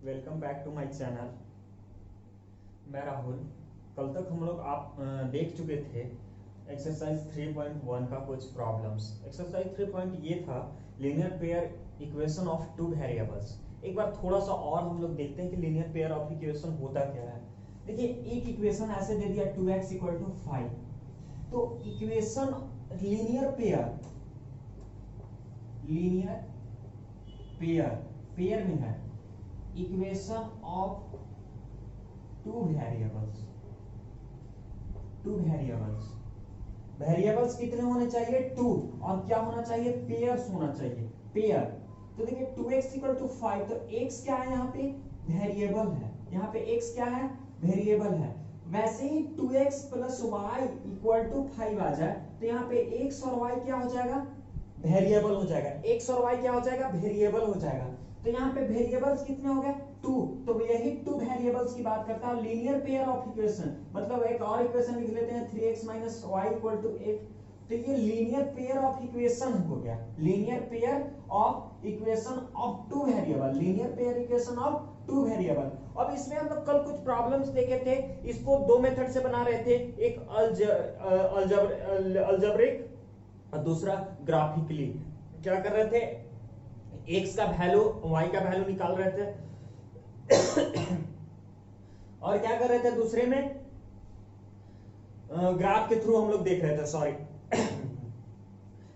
Welcome back to my channel. मैं राहुल। कल तक हम लोग आप देख चुके थे एक्सरसाइज 3.1 का कुछ प्रॉब्लम्स। एक्सरसाइज 3 ये था linear pair equation of two variables. एक बार थोड़ा सा और हम लोग देखते हैं कि लीनियर पेयर ऑफ इक्वेशन होता क्या है। देखिए, एक इक्वेशन ऐसे दे दिया 2x इक्वल टू 5, तो इक्वेशन लीनियर पेयर में है इक्वेशन ऑफ टू वेरिएबल्स कितने होने चाहिए? टू। और क्या होना चाहिए? पेयर्स होना चाहिए, पेयर। तो देखिए 2x इक्वल टू 5, तो x क्या है? यहाँ पे वेरिएबल है, यहाँ पे x क्या है? वेरिएबल है। वैसे ही 2x plus y equal to 5 आ जाए तो यहाँ पे x और y क्या हो जाएगा? वेरिएबल हो जाएगा। x और y क्या हो जाएगा? वेरिएबल हो जाएगा। तो यहाँ पे वेरिएबल्स कितने हो गए? 2। तो यही टू वेरिएबल्स की बात करता है लीनियर पेयर ऑफ इक्वेशन। मतलब एक और इक्वेशन लिख लेते हैं 3x minus y equal to 8। तो ये लीनियर पेयर ऑफ इक्वेशन हो गया, linear pair of equation of two variable, linear pair equation of two variable. अब इसमें हम लोग कल कुछ प्रॉब्लम्स देखे थे, इसको दो मेथड से बना रहे थे, एक अलजेब्रिक और दूसरा ग्राफिकली। क्या कर रहे थे? x का वैल्यू y का वैल्यू निकाल रहे थे और क्या कर रहे थे? दूसरे में ग्राफ के थ्रू हम लोग देख रहे थे। सॉरी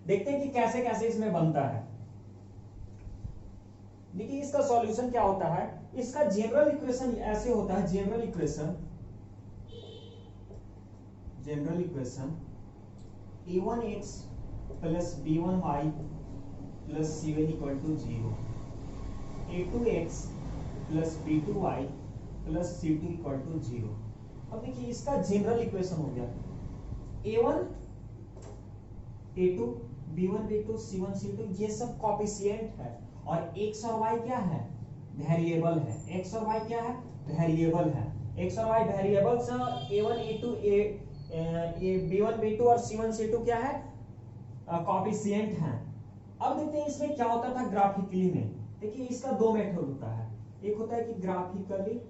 देखते हैं कि कैसे कैसे इसमें बनता है। देखिए, इसका सॉल्यूशन क्या होता है? इसका जनरल इक्वेशन ऐसे होता है, general equation a1x plus b1y plus c1 equal to 0, a2x plus b2y plus c2 equal to 0। अब देखिए, इसका जनरल इक्वेशन हो गया a1 a2 b1 b2 c1 c2, ये सब कोएफिशिएंट है और x और y क्या है? वेरिएबल है। x और y क्या है? वेरिएबल है। x और y variables a1 a2 b1 b2 और c1 c2 क्या है? कोएफिशिएंट हैं। अब देखते हैं इसमें क्या होता था ग्राफिकली में। देखिए, इसका दो मेथड होता है, एक होता है कि ग्राफिकली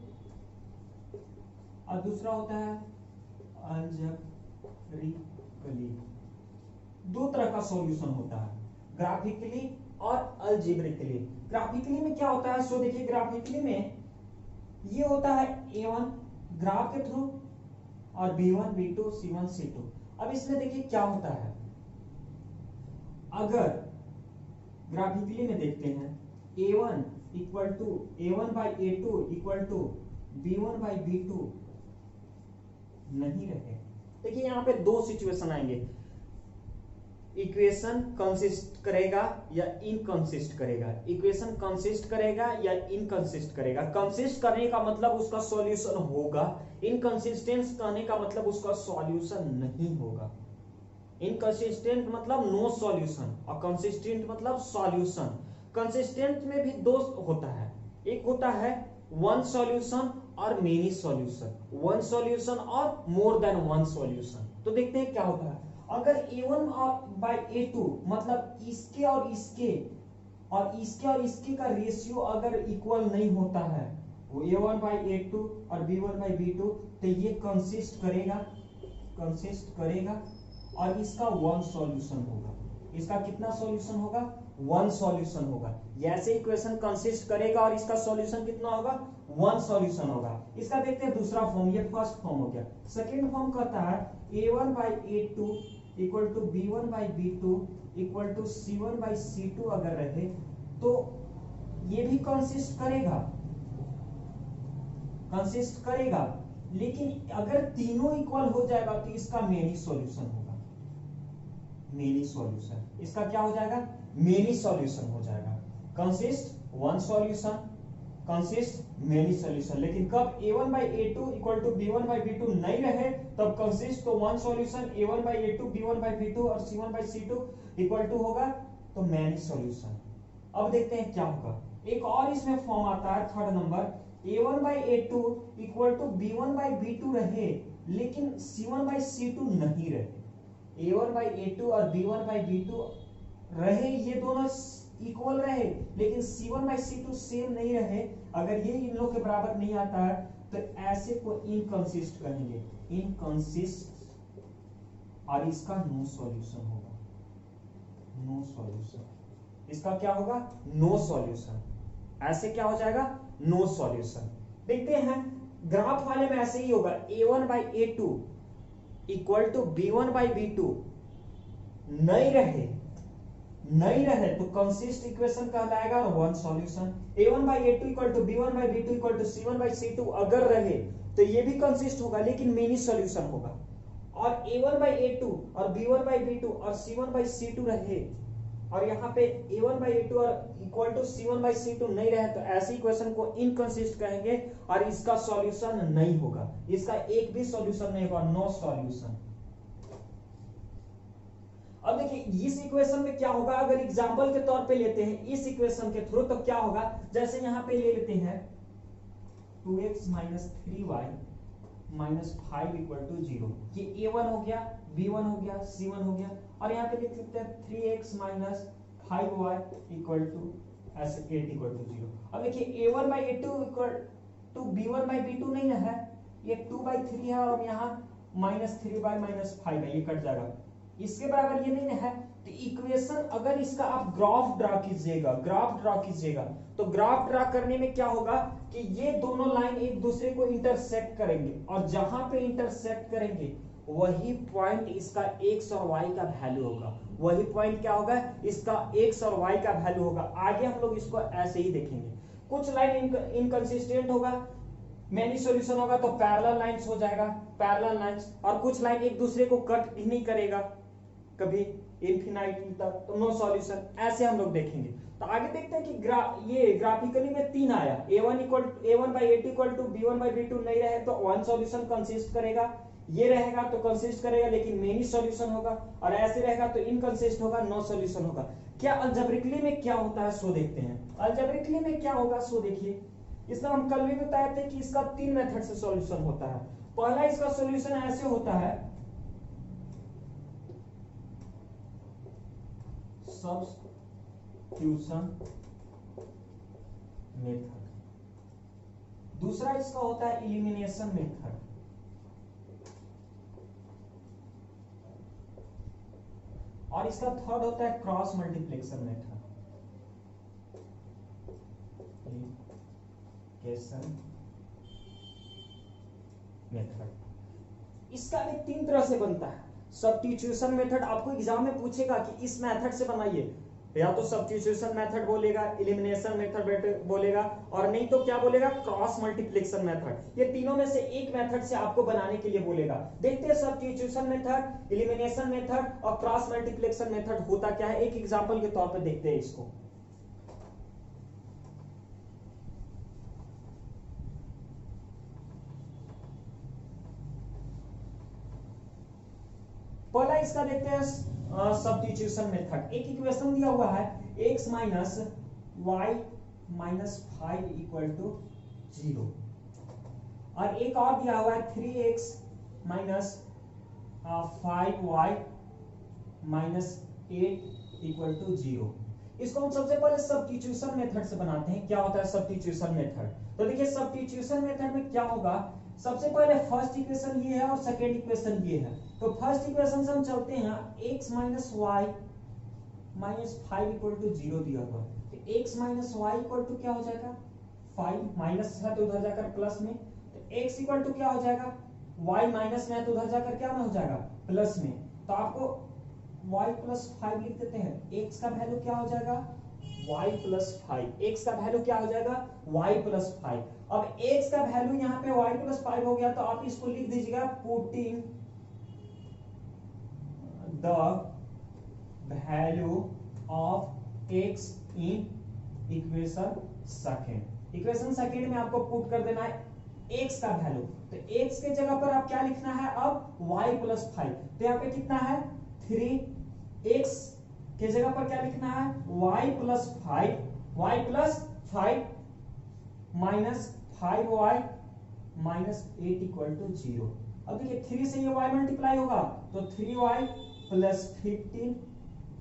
और दूसरा होता है अलजेब्रिकली। दो तरह का सॉल्यूशन होता है, ग्राफिकली और अलजेब्रिकली। ग्राफिकली में क्या होता है? सो देखिए, ग्राफिकली में ये होता है a1 ग्राफ के थ्रू और b1 b2 c1 c2। अब इसमें देखिए क्या होता है, अगर ग्राफिकली में देखते हैं a1 equal to a1 by a2 equal to b1 by b2 नहीं रहे। देखिए, यहां पे दो सिचुएशन आएंगे, इक्वेशन कंसिस्ट करेगा या इनकंसिस्ट करेगा। इक्वेशन कंसिस्ट करेगा या इनकंसिस्ट करेगा। कंसिस्ट करने का मतलब उसका सॉल्यूशन होगा, इनकंसिस्टेंस करने का मतलब उसका सॉल्यूशन नहीं होगा। इनकंसिस्टेंट मतलब नो सॉल्यूशन और कंसिस्टेंट मतलब सॉल्यूशन। कंसिस्टेंट में भी दो होता है, एक होता है वन सॉल्यूशन और मेनी सॉल्यूशन, वन सॉल्यूशन और मोर देन वन सॉल्यूशन। तो देखते हैं क्या होता है। अगर a1 और बाई a2 मतलब इसके और इसके का रेशियो अगर इक्वल नहीं होता है, वो a1 बाई a2 और b1 बाई b2, तो ये कंसिस्ट करेगा और इसका वन सॉल्यूशन होगा। इसका कितना सॉल्यूशन होगा? वन सॉल्यूशन होगा। जैसे इक्वेशन कंसिस्ट करेगा और इसका सॉल्यूशन कितना होगा? वन सॉल्यूशन होगा। इसका देखते हैं दूसरा फॉर्म, ये फर्स्ट फॉर्म हो गया। सेकंड फॉर्म कहता है a1 by a2 equal to b1 by b2 equal to c1 by c2 अगर रहे तो ये भी कंसिस्ट करेगा, लेकिन अगर तीनों इक्वल हो जाएगा तो इसका मेनी सॉल्यूशन होगा। मेनी सॉल्यूशन, इसका क्या हो जाएगा? मेनी सॉल्यूशन हो जाएगा। Consist one solution, consist many solution. लेकिन कब a1 by a2 equal to b1 by b2 नहीं रहे तब कंसिस्ट तो one solution a1 by a2 b1 by b2 और c1 by c2 equal to होगा तो मेनी सॉल्यूशन। अब देखते हैं क्या होगा। एक और इसमें फॉर्म आता है third number, a1 by a2 equal to b1 by b2 रहे लेकिन c1 बाई c2 नहीं रहे। a1 बाई a2 और b1 बाई b2 रहे, ये दोनों इक्वल रहे, लेकिन C1 बाई C2 सेम नहीं रहे, अगर ये इन लोग के बराबर नहीं आता है तो ऐसे को इनकंसिस्ट कहेंगे, इनकंसिस्ट, और इसका नो सॉल्यूशन होगा, नो सॉल्यूशन, इसका क्या होगा, नो सॉल्यूशन, ऐसे क्या हो जाएगा, नो सॉल्यूशन। देखते हैं ग्राफ वाले में ऐसे ही होगा, A1 by A2 equal to B1 by B2 नहीं रहे तो कंसिस्ट इक्वेशन कहलाएगा और one solution. A1 by A2 equal to B1 by B2 equal to C1 by C2 अगर रहे तो ये भी कंसिस्ट होगा, लेकिन मेनी सॉल्यूशन होगा। और A1 बाई A2 और B1 बाई B2 और C1 बाई C2 रहे, और यहाँ पे A1 बाई A2 और equal to C1 by C2 नहीं रहे तो ऐसी इक्वेशन को इनकंसिस्ट कहेंगे और इसका सॉल्यूशन नहीं होगा, इसका एक भी सॉल्यूशन नहीं होगा, नो सॉल्यूशन। अब देखिए इस इक्वेशन में क्या होगा, अगर एग्जांपल के तौर पे लेते हैं इस इक्वेशन के थ्रू, तो क्या होगा, जैसे यहां पे ले लेते हैं 2x minus 3y minus 5 equal to 0, ये A1 हो गया, B1 हो गया, C1 हो गया, और यहाँ पे लिख सकते हैं 3x minus 5y equal to ऐसे 8 इक्वल टू 0। अब देखिए A1 by A2 equal to B1 by B2 नहीं है, ये 2 बाई 3 है, और यहाँ माइनस 3 बाई माइनस 5 है, ये कट जाएगा, इसके बराबर ये नहीं है। तो इक्वेशन अगर इसका आप ग्राफ ड्रा कीजिएगा, तो ग्राफ ड्रा करने में क्या होगा कि ये दोनों लाइन एक दूसरे को इंटरसेक्ट करेंगे, और जहां पे इंटरसेक्ट करेंगे वही पॉइंट इसका x और y का वैल्यू होगा, वही पॉइंट क्या होगा, इसका x और y का वैल्यू होगा। आगे हम लोग इसको ऐसे ही देखेंगे, कुछ लाइन इनकंसिस्टेंट होगा, मेनी सॉल्यूशन होगा तो पैरेलल लाइंस हो जाएगा, पैरेलल लाइंस, और कुछ लाइन एक दूसरे को कट ही नहीं करेगा कभी इनफिनिटी तक, तो नो सॉल्यूशन, ऐसे हम लोग देखेंगे। तो आगे देखते हैं कि ये ग्राफिकली में 3 आया, A1 by A2 equal to B1 by B2 नहीं रहे तो वन सॉल्यूशन कंसिस्ट करेगा, ये रहेगा तो कंसिस्ट करेगा लेकिन मेनी सॉल्यूशन होगा, और ऐसे रहेगा तो इनकंसिस्ट होगा, नो सॉल्यूशन होगा। क्या अलजेब्रिकली में क्या होता है सो देखते हैं, अलजेब्रिकली में क्या होगा सो देखिए। इसमें हम कल भी बताए थे कि इसका 3 मेथड से सॉल्यूशन होता है। पहला इसका सॉल्यूशन ऐसे होता है, सब्स्टिट्यूशन मेथड, दूसरा इसका होता है एलिमिनेशन मेथड, और इसका थर्ड होता है क्रॉस मल्टीप्लिकेशन मेथड, इसका भी 3 तरह से बनता है। सब्स्टिट्यूशन मेथड आपको एग्जाम में पूछेगा कि इस मेथड से बनाइए, या तो सब्स्टिट्यूशन मेथड बोलेगा, एलिमिनेशन मेथड बोलेगा, और नहीं तो क्या बोलेगा, क्रॉस मल्टीप्लिकेशन मेथड। ये तीनों में से एक मेथड से आपको बनाने के लिए बोलेगा। देखते हैं सब्स्टिट्यूशन मेथड, एलिमिनेशन मेथड और क्रॉस मल्टीप्लिकेशन मेथड होता क्या है, एक एग्जांपल के तौर पे देखते हैं इसको। पहला इसका देखते हैं सब्स्टिट्यूशन मेथड। एक इक्वेशन दिया हुआ है x minus y minus 5 equal to 0, और एक और दिया हुआ है 3x minus 5y minus 8 equal to 0। इसको हम सबसे पहले सब्स्टिट्यूशन मेथड से बनाते हैं। क्या होता है सब्स्टिट्यूशन मेथड, तो देखिए सब्स्टिट्यूशन मेथड में क्या होगा, सबसे पहले फर्स्ट इक्वेशन ये है और सेकेंड इक्वेशन ये है। तो फर्स्ट इक्वेशन से हम चलते हैं, x minus y minus 5 equal to 0 दिया हुआ, तो x minus y equal to क्या हो जाएगा 5, माइनस है तो उधर जाकर प्लस में, तो x इक्वल टू क्या हो जाएगा, y माइनस में है तो उधर जाकर क्या में हो जाएगा प्लस में, तो आपको y प्लस 5 लिख देते हैं, x का वैल्यू क्या हो जाएगा y प्लस 5, x का वैल्यू क्या हो जाएगा y प्लस 5। अब x का वैल्यू यहाँ पे y प्लस 5 हो गया, तो आप इसको लिख दीजिएगा putting the value of x in equation second. Equation second में आपको पुट कर देना है x का वैल्यू, तो x के जगह पर आप क्या लिखना है अब y प्लस 5, तो यहाँ पे कितना है 3x के जगह पर क्या लिखना है y plus 5 minus 5y minus 8 equal to 0। अब देखिए 3 से ये y मल्टीप्लाई होगा तो 3y plus 15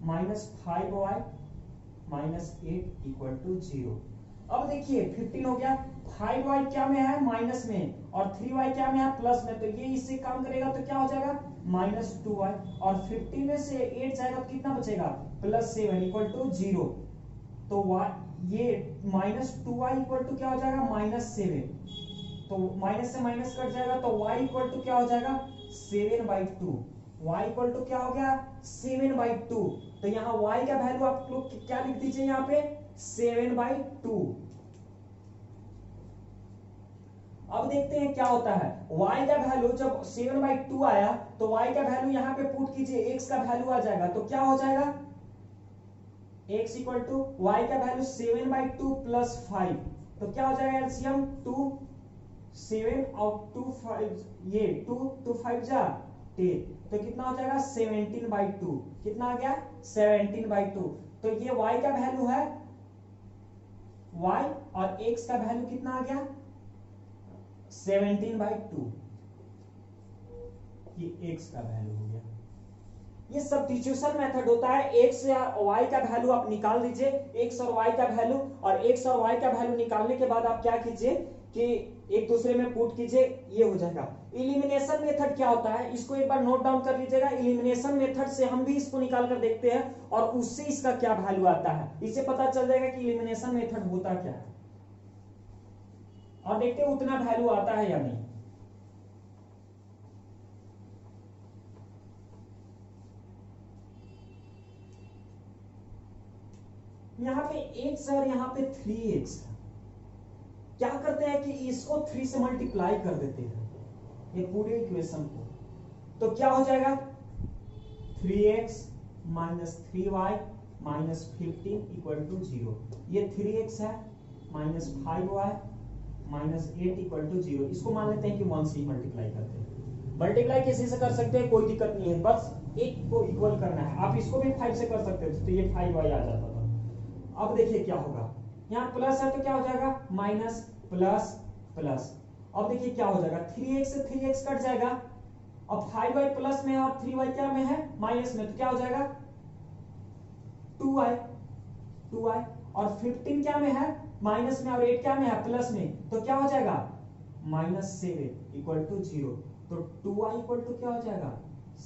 minus 5y -8 equal to 0। अब देखिए 15 हो गया, 5y क्या में है माइनस में और 3y क्या में है प्लस में, तो ये इससे कम करेगा तो क्या हो जाएगा -2y और 15 में से 8 जाएगा तो कितना बचेगा +7 इक्वल टू 0। तो y ये -2y इक्वल टू क्या हो जाएगा -7, तो माइनस से माइनस कट जाएगा तो y इक्वल टू क्या हो जाएगा 7/2। y इक्वल टू क्या हो गया 7/2। तो यहाँ y का वैल्यू आप लोग क्या लिख दीजिए यहाँ पे 7/2। अब देखते हैं क्या होता है, y का वैल्यू जब 7/2 आया तो y का वैल्यू यहाँ पे पुट कीजिए, x का वैल्यू आ जाएगा तो क्या हो जाएगा x इक्वल टू y का वैल्यू 7/2 प्लस 5, तो क्या हो जाएगा एलसीएम 2 7 और 2 5 ये 2 2 5 जा 10, तो कितना हो जाएगा 17/2। कितना आ गया 17/2। तो ये y का वैल्यू है y और x का वैल्यू कितना आ गया 17/2, ये x का वैल्यू हो गया। ये सब्स्टिट्यूशन मेथड होता है, x या y का वैल्यू आप निकाल दीजिए, x और y का वैल्यू, और x और y का वैल्यू निकालने के बाद आप क्या कीजिए कि एक दूसरे में पुट कीजिए, ये हो जाएगा। इलिमिनेशन मेथड क्या होता है इसको एक बार नोट डाउन कर लीजिएगा। इलिमिनेशन मेथड से हम भी इसको निकाल कर देखते हैं और उससे इसका क्या वैल्यू आता है, इससे पता चल जाएगा कि इलिमिनेशन मेथड होता क्या है, और देखते हैं उतना वैल्यू आता है या नहीं। यहाँ पे x और यहाँ पे 3x है, क्या करते हैं कि इसको 3 से मल्टीप्लाई कर देते हैं ये पूरे इक्वेशन को, तो क्या हो जाएगा 3x minus 3y minus 15 equal to 0। ये 3x है minus 5y minus 8 equal to 0। इसको मान लेते हैं कि 1 से मल्टीप्लाई करते हैं। मल्टीप्लाई किसी से कर सकते हैं, कोई दिक्कत नहीं है, बस एक को इक्वल करना है। आप इसको भी 5 से कर सकते थे तो ये 5y आ जाता था। अब देखिए क्या होगा, यहाँ प्लस है तो क्या हो जाएगा माइनस प्लस प्लस। अब देखिए क्या हो जाएगा 3x से 3x कट जाएगा, अब 5y प्लस में और 3y क्या में है माइनस में, तो क्या हो जाएगा 2y और 15 क्या में है माइनस में और 8 क्या में है प्लस में, तो क्या हो जाएगा -7 इक्वल टू 0। तो 2y इक्वल टू क्या हो जाएगा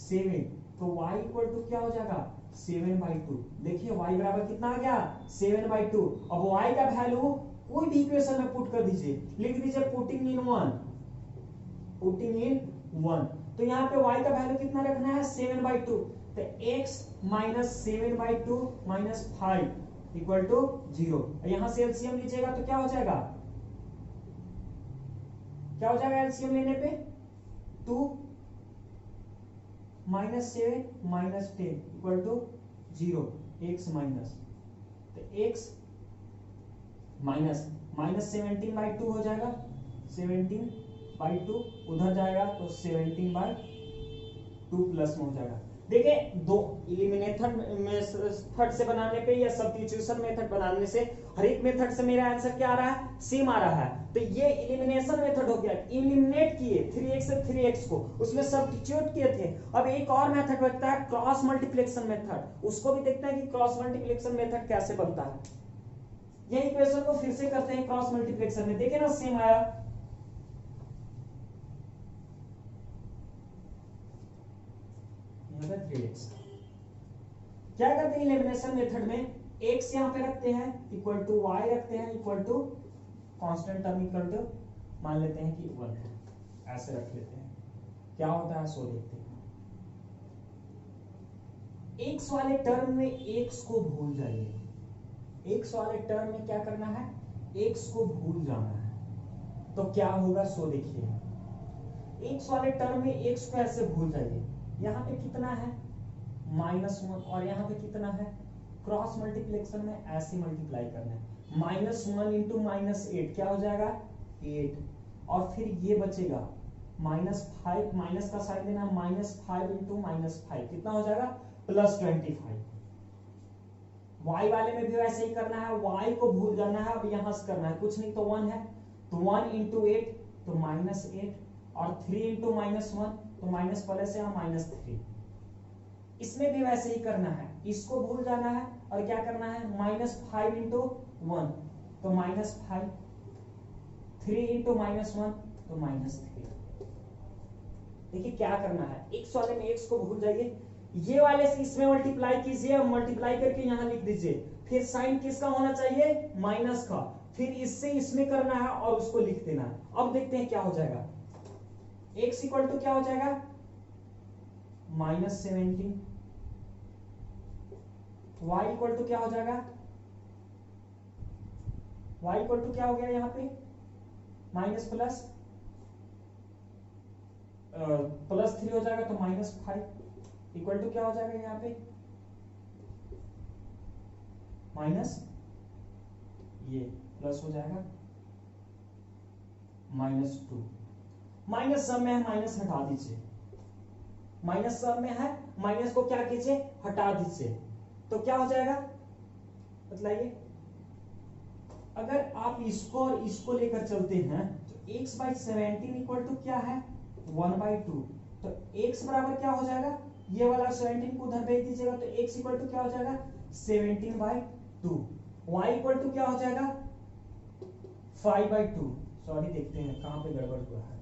7, तो y इक्वल टू क्या हो जाएगा 7/2। देखिए y बराबर कितना आ गया 7/2। अब y का वैल्यू कोई भी इक्वेशन में पुट कर दीजिए, लिख दीजिए पुटिंग इन 1। तो यहाँ पे y का वैल्यू कितना रखना है 7/2, तो x minus 7/2 minus 5 equal to 0। यहां से एलसीएम लीजिएगा तो क्या हो जाएगा एलसीएम लेने पे 2 -7 minus 10 equal to 0, x minus, तो x माइनस 17/2 हो जाएगा, 17/2 उधर जाएगा तो 17/2 प्लस में हो जाएगा। देखिए दो इलिमिनेशन मेथड से बनाने पे या सब्स्टिट्यूशन मेथड बनाने से हर एक मेथड से मेरा आंसर क्या आ रहा है सेम आ रहा है। तो ये इलिमिनेशन मेथड हो गया, इलिमिनेट किए 3x से 3x को, उसमें सब्स्टिट्यूट किए थे। अब एक और मेथड बनता है क्रॉस मल्टीप्लिकेशन मेथड, उसको भी देखते हैं कि क्रॉस मल्टीप्लिकेशन मेथड कैसे बनता है। ये इक्वेशन को फिर से करते हैं क्रॉस मल्टीप्लिकेशन में, देखिए ना सेम आया, यहाँ पे 3x। क्या करते हैं इलिमिनेशन मेथड में, x यहाँ पे रखते हैं इक्वल टू y रखते हैं equal to constant term equal to मान लेते हैं कि 1 है, ऐसे रख लेते हैं। क्या होता है सो देखते हैं। x वाले टर्म में x को भूल जाइए, x वाले टर्म में क्या करना है x को भूल जाना है, तो क्या होगा सो देखिए। x वाले टर्म में x को ऐसे भूल जाइए, यहाँ पे कितना है -1 और यहाँ पे कितना है, क्रॉस मल्टीप्लिकेशन में ऐसे मल्टीप्लाई करना है, -1 इंटू -8 क्या हो जाएगा 8, और फिर ये बचेगा -5, माइनस का साइन देना, -5 इंटू -5 कितना हो जाएगा +25। y वाले में भी वैसे ही करना है, y को भूल जाना है, अब यहां से करना है कुछ नहीं, तो 1 है तो 1 इंटू 8 तो -8, और 3 इंटू -1 तो माइनस प्लस या -3। इसमें भी वैसे ही करना है, इसको भूल जाना है और क्या करना है -5 इंटू 1 तो -5, 3 इंटू -1 तो -3। देखिए क्या करना है, x वाले में x को भूल जाइए, ये वाले से इसमें मल्टीप्लाई कीजिए और मल्टीप्लाई करके यहां लिख दीजिए, फिर साइन किसका होना चाहिए माइनस का, फिर इससे इसमें करना है और उसको लिख देना है। अब देखते हैं क्या हो जाएगा, x इक्वल टू क्या हो जाएगा -17, y इक्वल टू क्या हो जाएगा, y इक्वल टू क्या हो गया यहाँ पे माइनस प्लस +3 हो जाएगा तो -5 इक्वल टू क्या हो जाएगा यहाँ पे माइनस, ये प्लस हो जाएगा -2, माइनस सब में है माइनस हटा दीजिए, माइनस सब में है माइनस को क्या कीजिए हटा दीजिए, तो क्या हो जाएगा बतलाइए। अगर आप इसको और इसको लेकर चलते हैं तो x/17 इक्वल टू क्या है 1/2, तो x बराबर क्या हो जाएगा, ये वाला 17 को उधर भेज दीजिएगा तो x इक्वल टू क्या हो जाएगा 17/2, y इक्वल टू क्या हो जाएगा 5/2। सॉरी देखते हैं कहां पे गड़बड़ हुआ है,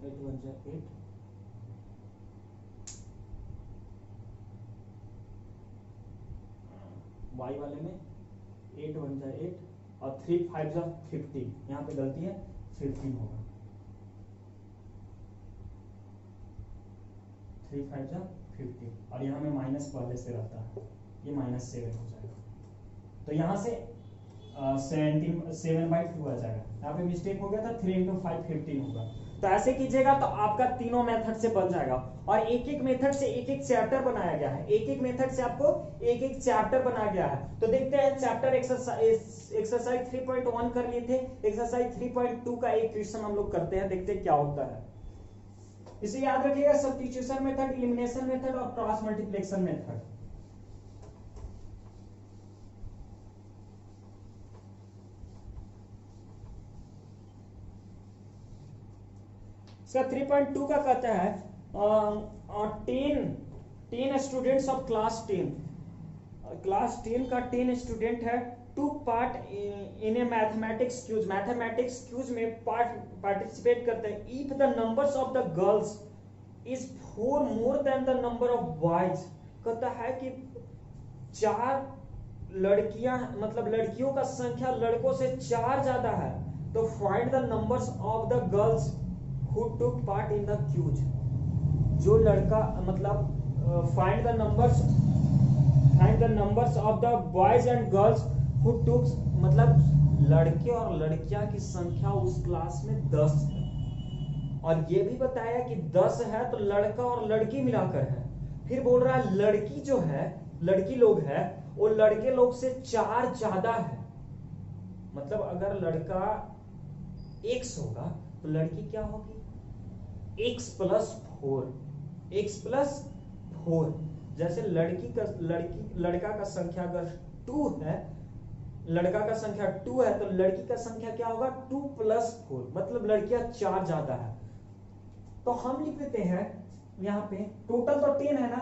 8 1 जा 8, y वाले में 8 1 जा 8 और 3 5 जा 15, यहाँ पे गलती है 15 होगा, 3 5 जा 15 और यहाँ में माइनस पहले से रहता है, ये -7 हो जाएगा, तो यहाँ से 7/2 आ जाएगा, यहाँ पे मिस्टेक हो गया था, 3 इंटू 5 15 होगा। तो ऐसे कीजिएगा तो आपका तीनों मेथड से बन जाएगा, और एक एक मेथड से एक एक चैप्टर बनाया गया है, एक एक मेथड से आपको एक एक चैप्टर बनाया गया है। तो देखते हैं चैप्टर एक्सरसाइज 3.1 कर लिए थे, एक्सरसाइज 3.2 का एक क्वेश्चन हम लोग करते हैं, देखते हैं क्या होता है। इसे याद रखिएगा, सब्स्टिट्यूशन मेथड, एलिमिनेशन मेथड और क्रॉस मल्टीप्लिकेशन मेथड। इसका 3.2 का कहता है 10 स्टूडेंट्स ऑफ क्लास 10 का 10 स्टूडेंट है, took part in a mathematics quiz में पार्टिसिपेट करते हैं। If the numbers of the girls is 4 more than the number of boys, कहता है कि 4 लड़कियां मतलब लड़कियों का संख्या लड़कों से 4 ज्यादा है, तो find the numbers of the girls who took part in the quiz। जो लड़का मतलब find the numbers of the boys and girls who took, मतलब लड़के और लड़कियां की संख्या उस क्लास में 10 है, और ये भी बताया कि 10 है तो लड़का और लड़की मिलाकर है। फिर बोल रहा है लड़की जो है, लड़की लोग है वो लड़के लोग से 4 ज्यादा है, मतलब अगर लड़का x होगा तो लड़की क्या होगी x + 4, x + 4। जैसे लड़का का संख्या अगर 2 है, लड़का का संख्या 2 है तो लड़की का संख्या क्या होगा 2 + 4, मतलब लड़कियां 4 ज्यादा है। तो हम लिख देते हैं यहाँ पे टोटल तो 10 है ना,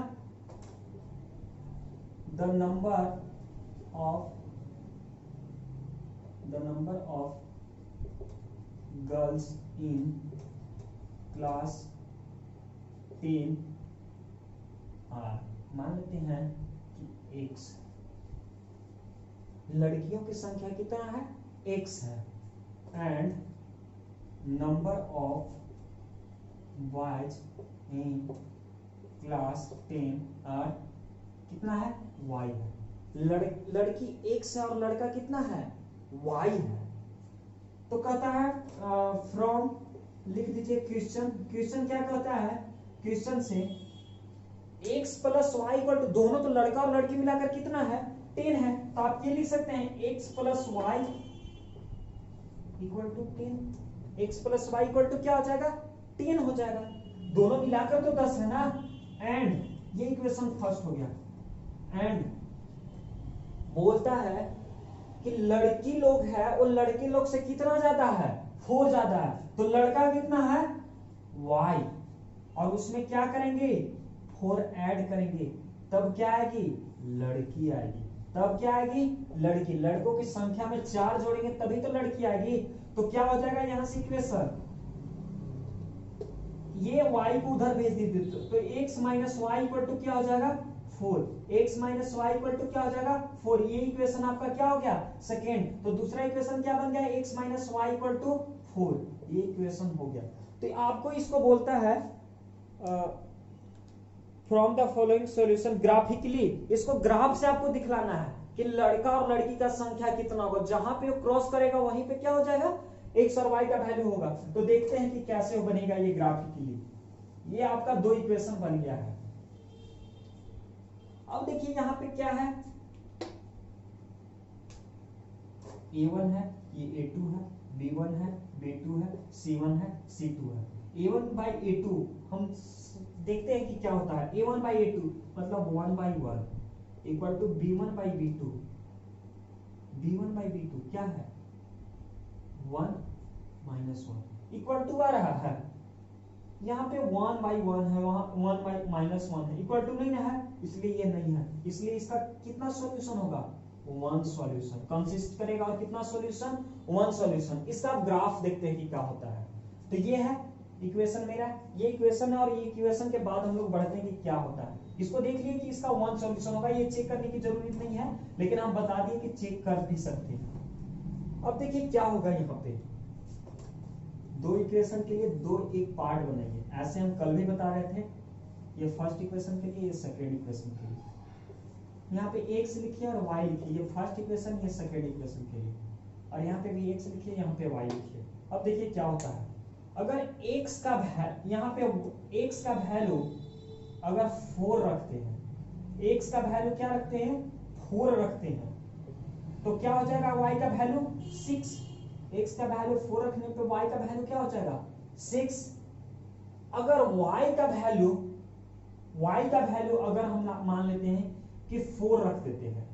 the number of girls in class 10 मान लेते हैं कि x, लड़कियों की संख्या कितना है x है, and number of boys in class 10 और कितना है y है, लड़की x है और लड़का कितना है y है। तो कहता है फ्रॉम, लिख दीजिए क्वेश्चन क्या कहता है, क्वेश्चन से x + y = दोनों तो लड़का और लड़की मिलाकर कितना है 10 है, तो आप ये लिख सकते हैं x + y = 10, x + y = क्या हो जाएगा 10 हो जाएगा, दोनों मिलाकर तो 10 है ना। एंड ये इक्वेशन फर्स्ट हो गया, एंड बोलता है कि लड़की लोग है वो लड़के लोग से कितना ज्यादा है 4 ज्यादा है, तो लड़का कितना है y, और उसमें क्या करेंगे 4 ऐड करेंगे तब क्या आएगी, लड़की आएगी। तब क्या आएगी, लड़की। लड़कों की संख्या में 4 जोड़ेंगे तभी तो लड़की आएगी। तो क्या हो जाएगा यहां से इक्वेशन, ये y को उधर भेज दीजिए तो x minus y equal to क्या हो जाएगा 4। x minus y equal to क्या हो जाएगा 4। ये इक्वेशन आपका क्या हो गया, सेकेंड। तो दूसरा इक्वेशन क्या बन गया, x minus y equal to 4। ये इक्वेशन हो गया। तो आपको इसको बोलता है from the following solution graphically. इसको ग्राफ से आपको दिखलाना है कि लड़का और लड़की का संख्या कितना होगा। जहां पे वो क्रॉस करेगा वहीं पे क्या हो जाएगा, एक्स और वाई का वैल्यू होगा। तो देखते हैं कि कैसे बनेगा ये ग्राफिकली। ये आपका 2 इक्वेशन बन गया है। अब देखिए यहां पे क्या है, a1 है, ये a2 है, b1 है, b2 है, c1 है, c2 है। a1 by a2 हम देखते हैं कि क्या होता है। a1 by a2 मतलब 1 by 1 equal to b1 by b2। b1 by b2 क्या है, 1 minus 1 इक्वल टू आ रहा है। यहाँ पे 1 by 1 है, वहां 1 by minus 1 है, इक्वल टू नहीं ना है, इसलिए ये नहीं है। इसलिए इसका कितना सॉल्यूशन होगा, 1 सॉल्यूशन कंसिस्ट करेगा। और कितना सॉल्यूशन, 1 सॉल्यूशन। इसका आप ग्राफ देखते हैं कि क्या होता है। तो ये है इक्वेशन मेरा, ये इक्वेशन है। और ये इक्वेशन के बाद हम लोग बढ़ते हैं कि क्या होता है। इसको देख लिए कि इसका 1 सॉल्यूशन होगा। ये चेक करने की जरूरत नहीं है, लेकिन हम बता दिए कि चेक कर भी सकते हैं। अब देखिए क्या होगा, यहाँ पे 2 इक्वेशन के लिए 2 एक पार्ट बनाइए। ऐसे हम कल भी बता रहे थे, ये फर्स्ट इक्वेशन के लिए, ये सेकेंड इक्वेशन के लिए। यहाँ पे x लिखिए और y लिखिए, ये फर्स्ट इक्वेशन, ये सेकेंड इक्वेशन के लिए। और यहाँ पे भी x लिखिए, यहाँ पे y लिखिए। अब देखिए क्या होता है, अगर x का यहाँ पे x का वैल्यू अगर 4 रखते हैं, x का वैल्यू क्या रखते हैं, 4 रखते हैं, तो क्या हो जाएगा y का वैल्यू 6। x का वैल्यू 4 रखने पे y का वैल्यू क्या हो जाएगा 6। अगर y का वैल्यू अगर हम मान लेते हैं कि 4 रख देते हैं,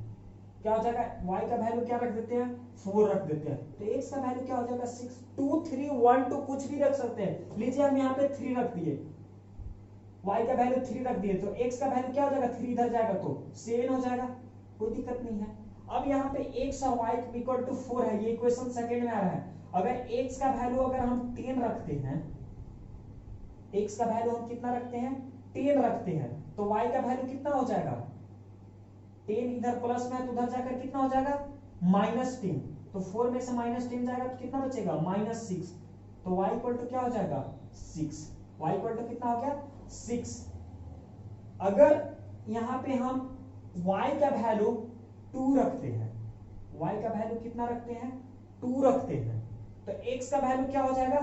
क्या हो जाएगा, y का वैल्यू क्या रख देते हैं, 4 रख देते हैं, तो x का वैल्यू क्या हो जाएगा 6। 2 3 1 2 कुछ भी रख सकते हैं। लीजिए हम यहाँ पे 3 रख दिए, y का वैल्यू 3 रख दिए, तो x का वैल्यू क्या हो जाएगा, 3 इधर जाएगा तो 7 हो जाएगा, कोई दिक्कत नहीं है। अब यहाँ पे x और y इक्वल टू 4 है, ये इक्वेशन सेकंड में आ रहा है। अगर x का वैल्यू अगर हम 10 रखते हैं, x का वैल्यू हम कितना रखते हैं, 10 रखते हैं, तो y का वैल्यू कितना हो जाएगा, 10 इधर प्लस में है तो उधर जाकर कितना हो जाएगा -10। तो 4 में से -10 जाएगा तो कितना बचेगा -6। तो y इक्वल टू क्या हो जाएगा 6। y इक्वल टू कितना हो गया 6। अगर यहाँ पे हम y का वैल्यू 2 रखते हैं, y का वैल्यू कितना रखते हैं 2 रखते हैं, तो x का वैल्यू क्या हो जाएगा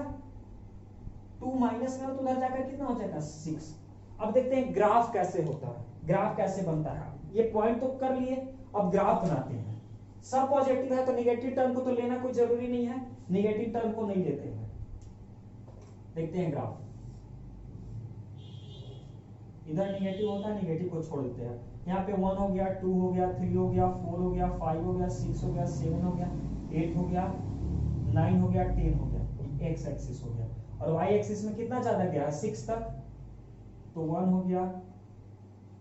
2 माइनस में तो उधर जाकर कितना हो जाएगा 6। अब देखते हैं ग्राफ कैसे होता है, ग्राफ कैसे बनता है। ये पॉइंट तो कर लिए, अब ग्राफ बनाते हैं। सब पॉजिटिव है तो नेगेटिव टर्म को तो लेना कोई जरूरी नहीं है, नेगेटिव टर्म को नहीं लेते हैं। देखते हैं ग्राफ, इधर नेगेटिव होता है, नेगेटिव को छोड़ देते हैं। यहाँ पे 1 हो गया, 2 हो गया, 3 हो गया, 4 हो गया, 5 हो गया, 6 हो गया, 7 हो गया, 8 हो गया, 9 हो गया, 10 हो गया, एक्स एक्सिस हो गया। और वाई एक्सिस में कितना ज्यादा गया है 6 तक, तो 1 हो गया,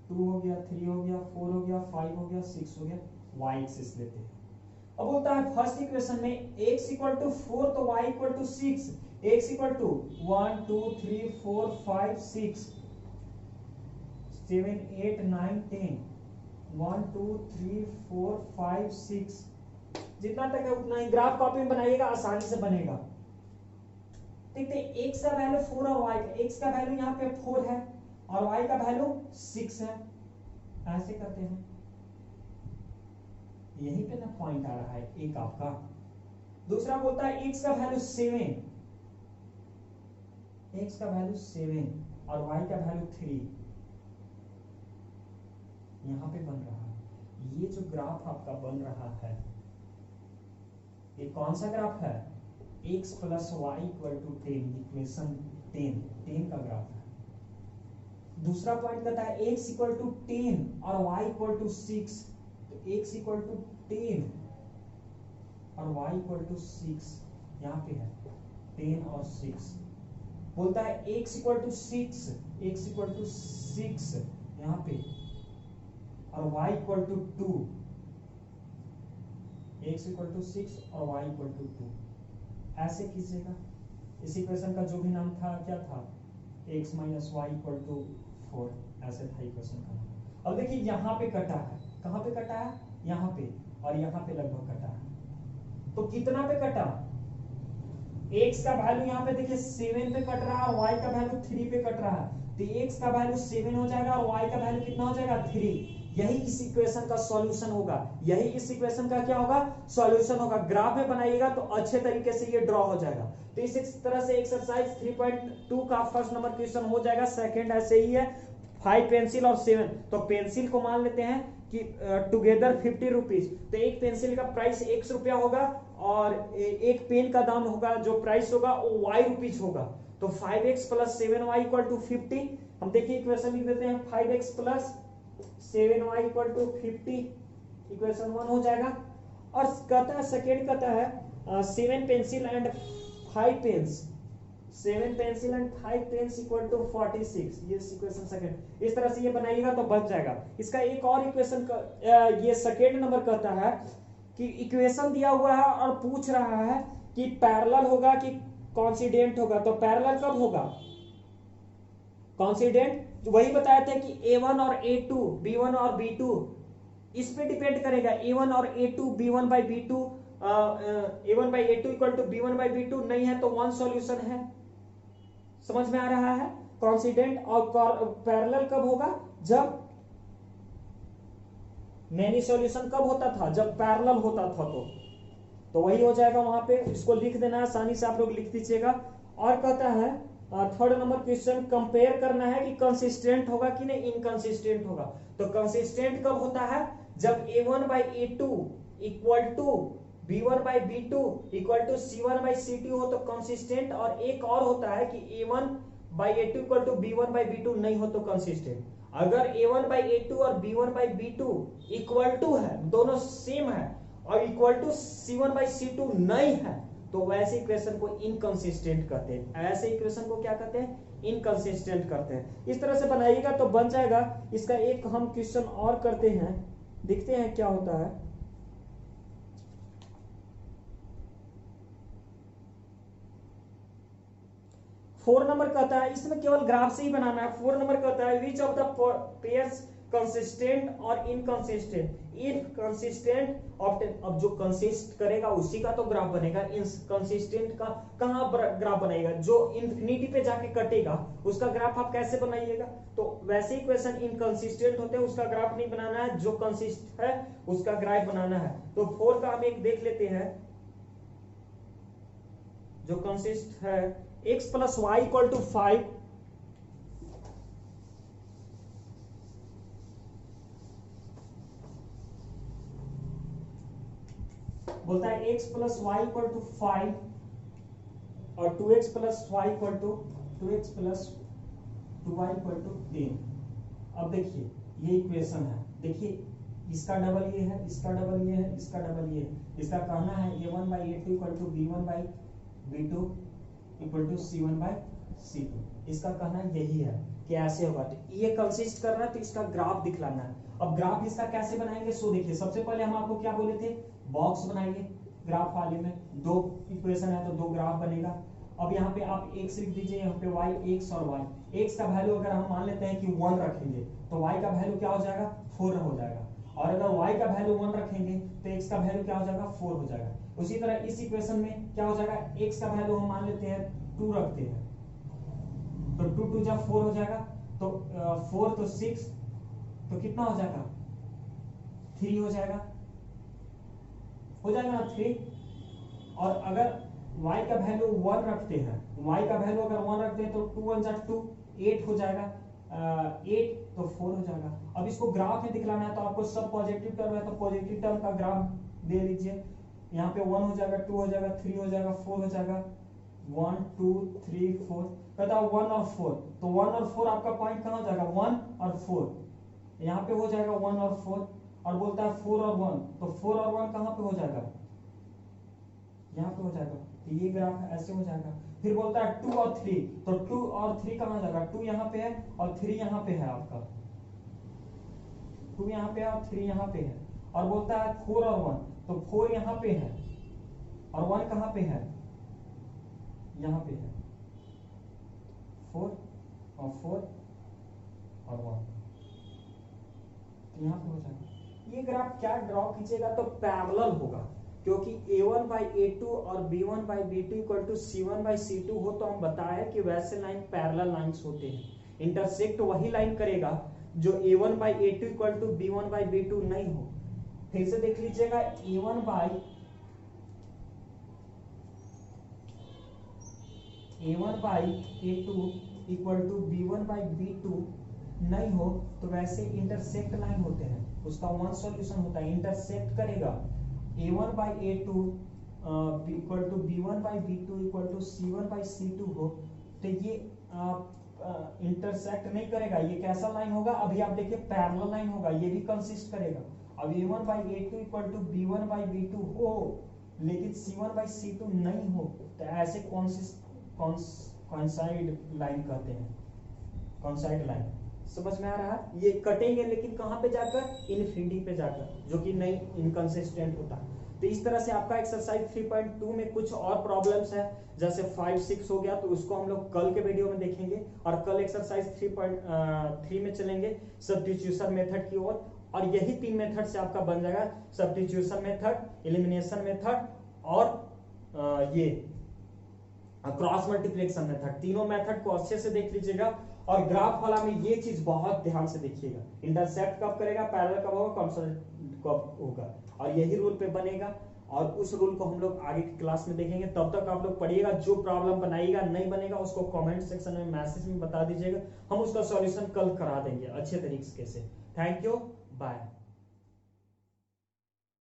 2 हो गया, 3 हो गया, 4 हो गया, 5 हो गया, 6 हो गया, वाई एक्सिस लेते हैं। अब बोलता है फर्स्ट इक्वेशन में x इक्वल टू 4 तो y equal to 6, x equal to 1 2 3 4 5 6 7 8 9 10 1 2 3 4 5 6 जितना तक है उतना ही। ग्राफ कॉपी में बनाइएगा, आसानी से बनेगा। देखते हैं x का वैल्यू 4 और y का, x का वैल्यू यहाँ पे 4 है और y का वैल्यू 6 है। ऐसे करते हैं, यहीं पे ना पॉइंट आ रहा है एक आपका। दूसरा बोलता है x का वैल्यू 7, x का वैल्यू 7 और y का वैल्यू 3, यहां पे बन रहा है। ये जो ग्राफ आपका बन रहा है, ये कौन सा ग्राफ है, x plus y equal to 10, equation 10 का ग्राफ है। दूसरा पॉइंट कहता है x इक्वल टू 10 और y इक्वल टू 6, तो x इक्वल टू 10 और y इक्वल टू 6, यहाँ पे है 10 और 6, बोलता है x equal to 6, x equal to 6 यहाँ पे, और y equal to 2, x equal to 6 और y इक्वल टू 2, ऐसे कीजिएगा। इस इक्वेशन का जो भी नाम था क्या था, x minus y equal to 4, ऐसे था इक्वेशन का नाम। अब देखिए यहाँ पे कटा है, कहाँ पे कटा है, यहाँ पे, और यहाँ पे लगभग कटा है। तो कितना पे कटा, x का वैल्यू यहाँ पे देखिए 7 पे कट रहा है और y का वैल्यू 3 पे कट रहा है, तो x का वैल्यू 7 हो जाएगा और y का वैल्यू कितना हो जाएगा, 3। यही इस इक्वेशन का सॉल्यूशन होगा, यही इस इक्वेशन का क्या होगा, सॉल्यूशन होगा। ग्राफ में बनाइएगा तो अच्छे तरीके से ये ड्रॉ हो जाएगा। तो इस तरह से एक्सरसाइज 3.2 का फर्स्ट नंबर क्वेश्चन हो जाएगा। सेकंड ऐसे ही है, 5 पेंसिल और 7, तो पेंसिल को मान लेते हैं कि टुगेदर 50 रुपीज, तो एक पेंसिल का प्राइस ₹1 होगा और एक पेन का दाम होगा, जो प्राइस होगा वो y रुपीज होगा। तो 5x plus 7y equal to 50, हम देखिए इक्वेशन लिख देते हैं, 5x plus 7y equal to 50, equation 1 हो जाएगा। और कहता है सेकेंड कहता है 7 pencil and 5 pens, 7 pencil and 5 pens equal to 46, ये इक्वेशन सेकंड। इस तरह से ये बनाइएगा तो बच जाएगा। इसका एक और इक्वेशन ये सेकेंड नंबर कहता है कि इक्वेशन दिया हुआ है और पूछ रहा है कि पैरेलल होगा कि कॉन्सिडेंट होगा। तो पैरेलल कब होगा, कॉन्सिडेंट वही बताए थे कि A1 और A2, B1 और B2, इस पे डिपेंड करेगा। A1 और A2 B1 by B2, A1 by A2 equal to B1 by B2 नहीं है तो 1 सॉल्यूशन है। समझ में आ रहा है। कॉन्सिडेंट और पैरेलल कब होगा, जब मैनी सॉल्यूशन कब होता था, जब पैरेलल होता था। तो वही हो जाएगा वहां पे, इसको लिख देना है, आसानी से आप लोग लिख दीजिएगा। और कहता है थर्ड नंबर क्वेश्चन, कंपेयर करना है कि कंसिस्टेंट होगा कि नहीं इनकंसिस्टेंट होगा। तो कंसिस्टेंट कब होता है, जब A1 by A2 equal to B1 by B2 equal to C1 by C2 हो तो कंसिस्टेंट। और एक और होता है कि A1 by A2 equal to B1 by B2 नहीं हो तो कंसिस्टेंट। अगर A1 बाई A2 और B1 by B2 equal to है, दोनों सेम है, और equal to C1 by C2 नहीं है, तो वैसे इक्वेशन को इनकंसिस्टेंट कहते हैं। ऐसे इक्वेशन को क्या कहते हैं, इनकंसिस्टेंट कहते हैं। इस तरह से बनाइएगा तो बन जाएगा। इसका एक हम क्वेश्चन और करते हैं, देखते हैं क्या होता है। फोर नंबर कहता है, इसमें केवल ग्राफ से ही बनाना है। 4 नंबर कहता है which of the pairs consistent और इनकंसिस्टेंट। इनकंसिस्टेंट ऑब्टेन, अब जो कंसिस्ट करेगा उसी का तो ग्राफ बनेगा। इनकंसिस्टेंट का कहां ग्राफ बनेगा, जो इंफिनिटी पे जाके कटेगा उसका ग्राफ आप कैसे बनाइएगा। तो वैसे इक्वेशन इनकंसिस्टेंट होते हैं, उसका ग्राफ नहीं बनाना है, जो कंसिस्ट है उसका ग्राफ बनाना है। तो 4 का हम एक देख लेते हैं, जो कंसिस्ट है x plus y equal to 5, बोलता है x plus y equal to 5 और 2x plus y equal to 2x plus 2y equal to 10। अब देखिए ये इक्वेशन है, देखिए इसका डबल ये है, इसका डबल ये है, इसका डबल ये है। इसका कहना है A1 by A2 equal to B1 by B2 equal to C1 by C2। इसका कहना यही है कि ऐसे होगा। तो ये कंसिस्ट कर रहा है तो इसका ग्राफ दिखलाना है। अब ग्राफ इसका कैसे बनाएंगे, सो देखिए सबसे पहले हम आपको क्या बोले थे, बॉक्स बनाइए। ग्राफ वाले में 2 इक्वेशन है तो 2 ग्राफ बनेगा। अब यहाँ पे आप x लिख दीजिए, यहाँ पे y, x और y। x का वैल्यू अगर हम मान लेते हैं कि 1 रखेंगे तो y का वैल्यू क्या हो जाएगा, 4 हो जाएगा। और अगर y का वैल्यू 1 रखेंगे तो x का वैल्यू क्या हो जाएगा, 4 हो जाएगा। उसी तरह इस इक्वेशन में क्या हो जाएगा, x का वैल्यू हम मान लेते हैं 2 रखते हैं तो 2 2 जब 4 हो जाएगा, तो 4 तो 6, तो कितना हो जाएगा, 3 हो जाएगा ना 3। और अगर y का वैल्यू 1 रखते हैं, y का वैल्यू अगर 1 रखते हैं तो 2 1 जा 2, 8 हो जाएगा, 8 तो 4 हो जाएगा। अब इसको ग्राफ में दिखलाना है तो आपको सब पॉजिटिव टर्म है तो पॉजिटिव टर्म का ग्राफ दे लीजिए। यहाँ पे 1 हो जाएगा, 2 हो जाएगा, 3 हो जाएगा, 4 हो जाएगा, 1 2 3 4। कहता है 1 और 4, तो 1 और 4 आपका पॉइंट कहाँ हो जाएगा, 1 और 4, यहाँ पे हो जाएगा 1 और 4। और बोलता है 4 और 1, तो 4 और 1 कहाँ पे हो जाएगा, यहाँ पे हो जाएगा, तो ये ग्राफ ऐसे हो जाएगा। फिर बोलता है 2 और 3, तो 2 और 3 कहाँ जाएगा, 2 यहाँ पे है और 3 यहाँ पे है आपका, 2 यहाँ पे है और 3 यहाँ पे है। और बोलता है 4 और 1, तो 4 यहाँ पे है और 1 कहाँ पे है, यहाँ पे है, 4 और 4 और 1, तो यहाँ पे हो जाएगा। ये ग्राफ क्या ड्रॉ कीजिएगा तो पैरेलल होगा, क्योंकि a1 by a2 और b1 by b2 equal to c1 by c2 हो, तो हम बताया कि वैसे लाइन पैरेलल लाइंस होते हैं। इंटरसेक्ट वही लाइन करेगा जो a1 by a2 equal to b1 by b2 नहीं हो। फिर से देख लीजिएगा, a1 by a2 equal to b1 by b2 नहीं हो, तो वैसे इंटरसेक्ट लाइन होते हैं, उसका वन सॉल्यूशन होता है, इंटरसेक्ट करेगा a1 by a2 equal to b1 by b2 equal to c1 by c2 हो, तो ये इंटरसेक्ट नहीं करेगा। ये कैसा लाइन होगा, अभी आप देखिए पैरेलल लाइन होगा, ये भी कंसिस्ट करेगा। अब a1 by a2 equal to b1 by b2 हो, लेकिन c1 by c2 नहीं हो, तो ऐसे कॉन्साइड लाइन कहते हैं, कॉन्साइड लाइन। समझ में आ रहा है, ये कटेंगे लेकिन कहां पे जाकर, इनफिनिटी पे जाकर, जो कि नहीं इनकंसिस्टेंट होता। तो इस तरह से आपका एक्सरसाइज 3.2 में कुछ और प्रॉब्लम्स है, जैसे 5, 6 हो गया, तो उसको हम लोग कल के वीडियो में देखेंगे, और कल एक्सरसाइज 3.3 में चलेंगे सब्स्टिट्यूशन मेथड की ओर। और यही 3 मेथड से आपका बन जाएगा सब्स्टिट्यूशन मेथड, एलिमिनेशन मेथड और ये क्रॉस मल्टीप्लिकेशन मेथड। तीनों मेथड को अच्छे से देख लीजिएगा, और ग्राफ वाला में ये चीज बहुत ध्यान से देखिएगा, इंटरसेक्ट कब करेगा, पैरेलल कब होगा, कॉन्सोनेंट कब होगा, और यही रूल पे बनेगा। और उस रूल को हम लोग आगे की क्लास में देखेंगे। तब तक आप लोग पढ़िएगा, जो प्रॉब्लम बनाइएगा नहीं बनेगा उसको कमेंट सेक्शन में मैसेज में बता दीजिएगा, हम उसका सॉल्यूशन कल करा देंगे अच्छे तरीके से। Thank you, bye.